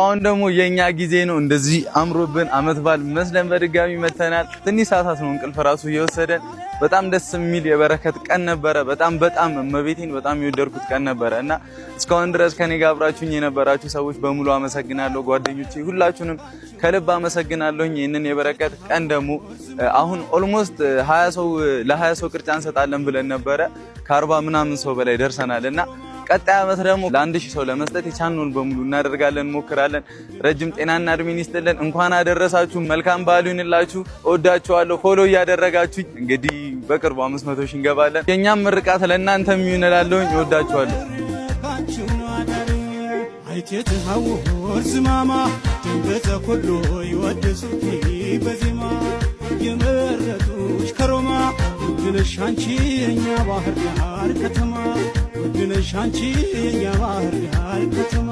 አሁን ደግሞ የኛ ጊዜ ነው። እንደዚህ አምሮብን አመት በዓል መስለን በድጋሚ መተናል። ትንሽ ሰዓታት ነው እንቅልፍ ራሱ እየወሰደን። በጣም ደስ የሚል የበረከት ቀን ነበረ። በጣም እመቤቴን በጣም የወደድኩት ቀን ነበረ እና እስካሁን ድረስ ከኔ ጋር አብራችሁኝ የነበራችሁ ሰዎች በሙሉ አመሰግናለሁ። ጓደኞቼ ሁላችሁንም ከልብ አመሰግናለሁኝ። ይህንን የበረከት ቀን ደግሞ አሁን ኦልሞስት 20 ሰው ለ20 ሰው ቅርጫ እንሰጣለን ብለን ነበረ። ከ40 ምናምን ሰው በላይ ደርሰናል እና ቀጣይ አመት ደግሞ ለ1000 ሰው ለመስጠት የቻልነውን በሙሉ እናደርጋለን፣ እንሞክራለን። ረጅም ጤናና እድሜን ይስጥልን። እንኳን አደረሳችሁ። መልካም በዓል ይሁንላችሁ። እወዳችኋለሁ። ፎሎ እያደረጋችሁኝ እንግዲህ በቅርቡ 500 ሺህ እንገባለን። የኛም ምርቃት ለእናንተም ይሁን እላለሁኝ። እወዳችኋለሁ። አይቴትሃው ወርዝማማ ድንገተ ኩሉ ይወድሱኪ በዜማ የመረጡሽ ከሮማ ውድነሽ አንቺ የኛ ባህር ዳር ከተማ ውድነሽ አንቺ የኛ ባህር ዳር ከተማ